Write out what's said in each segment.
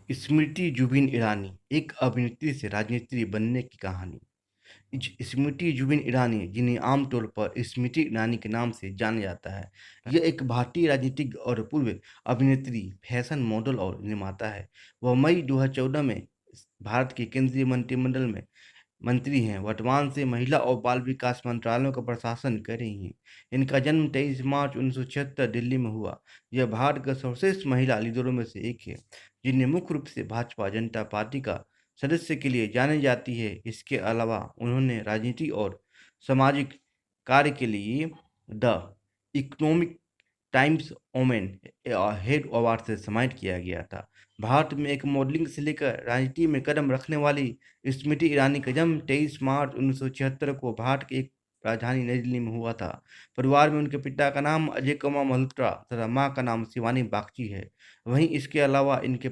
स्मृति जुबिन ईरानी एक अभिनेत्री से राजनेत्री बनने की कहानी। स्मृति जुबिन ईरानी, जिन्हें आमतौर पर स्मृति ईरानी के नाम से जाना जाता है, यह एक भारतीय राजनीतिक और पूर्व अभिनेत्री, फैशन मॉडल और निर्माता है। वह मई 2014 में भारत के केंद्रीय मंत्रिमंडल में मंत्री हैं। वर्तमान से महिला और बाल विकास मंत्रालयों का प्रशासन कर रही हैं। इनका जन्म 23 मार्च 1976 दिल्ली में हुआ। यह भारत के सर्वश्रेष्ठ महिला लीडरों में से एक है, जिन्हें मुख्य रूप से भाजपा जनता पार्टी का सदस्य के लिए जानी जाती है। इसके अलावा उन्होंने राजनीति और सामाजिक कार्य के लिए the economic times women head award से सम्मानित किया गया था। भारत में एक मॉडलिंग से लेकर राजनीति में कदम रखने वाली स्मृति ईरानी का जन्म 23 मार्च 1976 को भारत की एक राजधानी नई दिल्ली में हुआ था। परिवार में उनके पिता का नाम अजय कुमार मल्होत्रा तथा मां का नाम शिवानी बागची है। वहीं इसके अलावा इनके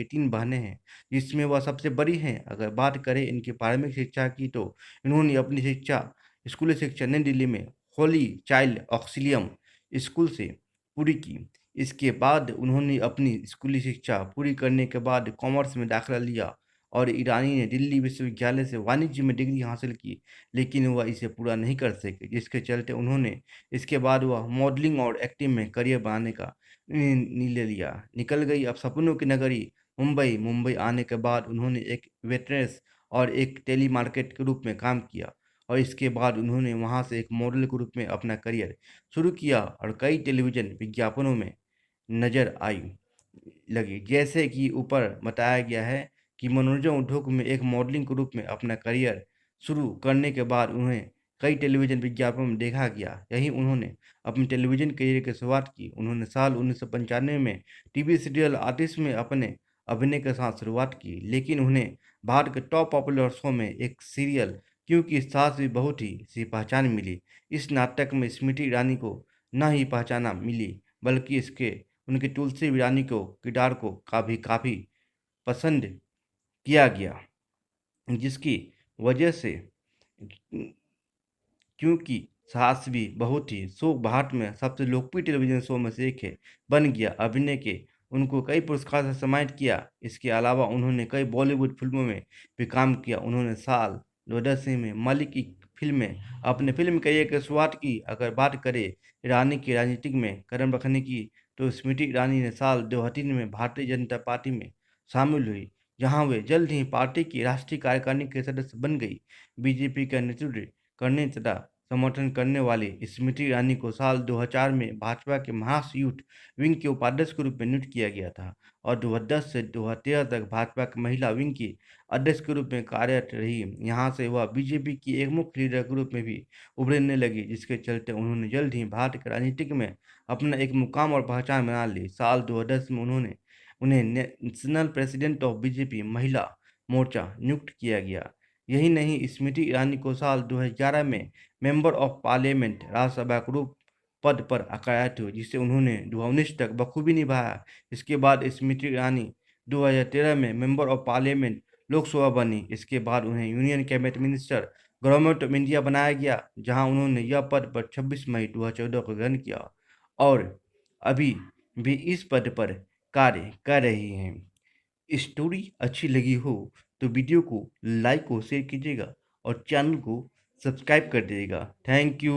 3 बहनें हैं, जिसमें वह सबसे बड़ी हैं। अगर बात करें इनकी प्रारंभिक शिक्षा की, तो इन्होंने अपनी शिक्षा स्कूली शिक्षा नई दिल्ली में होली चाइल्ड ऑक्सिलियम स्कूल से पूरी की। इसके बाद उन्होंने अपनी स्कूली शिक्षा पूरी करने के बाद कॉमर्स में दाखिला लिया और ईरानी ने दिल्ली विश्वविद्यालय से वाणिज्य में डिग्री हासिल की, लेकिन वह इसे पूरा नहीं कर सके, जिसके चलते उन्होंने इसके बाद वह मॉडलिंग और एक्टिंग में करियर बनाने का निर्णय लिया। निकल गई अब सपनों की नगरी मुंबई। मुंबई आने के बाद उन्होंने एक वेट्रेस और एक टेलीमार्केट के रूप में काम किया और इसके बाद उन्होंने वहां से एक मॉडल के रूप में अपना करियर शुरू किया और कई टेलीविजन विज्ञापनों में नजर आई लगी। जैसे कि ऊपर बताया गया है कि मनोरंजन उद्योग में एक मॉडलिंग के रूप में अपना करियर शुरू करने के बाद उन्हें कई टेलीविजन विज्ञापनों में देखा गया। यही उन्होंने अपने टेलीविजन करियर की शुरुआत की। उन्होंने साल 1995 में टीवी सीरियल आर्टिस्ट में अपने अभिनय के साथ शुरुआत की, लेकिन उन्हें भारत के टॉप पॉपुलर शो में एक सीरियल क्योंकि सास भी बहुत ही सी पहचान मिली। इस नाटक में स्मृति ईरानी को न ही पहचाना मिली, बल्कि इसके उनकी तुलसी ईरानी को किरदार को काफ़ी पसंद किया गया, जिसकी वजह से क्योंकि सास भी बहुत ही शो भारत में सबसे लोकप्रिय टेलीविजन शो में से एक है बन गया। अभिनय के उनको कई पुरस्कार से सम्मानित किया। इसके अलावा उन्होंने कई बॉलीवुड फिल्मों में भी काम किया। उन्होंने साल 2010 में मलिक की फिल्म में अपने फिल्म करियर की शुरुआत की। अगर बात करें ईरानी की राजनीतिक में कदम रखने की, तो स्मृति ईरानी ने साल 2003 में भारतीय जनता पार्टी में शामिल हुई, जहां वे जल्द ही पार्टी की राष्ट्रीय कार्यकारिणी के सदस्य बन गई। बीजेपी का नेतृत्व करने तथा समर्थन करने वाली स्मृति ईरानी को साल 2004 में भाजपा के महाराष्ट्र यूथ विंग के उपाध्यक्ष के रूप में नियुक्त किया गया था और 2010 से 2013 तक भाजपा के महिला विंग की अध्यक्ष के रूप में कार्यरत रही। यहाँ से वह बीजेपी की एक मुख्य लीडर के रूप में भी उभरने लगी, जिसके चलते उन्होंने जल्द ही भारत के राजनीतिक में अपना एक मुकाम और पहचान बना ली। साल 2010 में उन्हें नेशनल प्रेसिडेंट ऑफ बीजेपी महिला मोर्चा नियुक्त किया गया। यही नहीं, स्मृति ईरानी को साल 2011 में मेंबर ऑफ पार्लियामेंट राज्यसभा के रूप पद पर अकायत हुई, जिसे उन्होंने 2019 तक बखूबी निभाया। इसके बाद स्मृति ईरानी 2013 में मेंबर ऑफ पार्लियामेंट लोकसभा बनी। इसके बाद उन्हें union cabinet minister government of India बनाया गया, जहां उन्होंने यह पद पर 26 मई 2014 को ग्रहण किया और अभी भी इस पद पर कार्य कर रही हैं। स्टोरी अच्छी लगी हो तो वीडियो को लाइक और शेयर कीजिएगा और चैनल को सब्सक्राइब कर दीजिएगा। Thank you.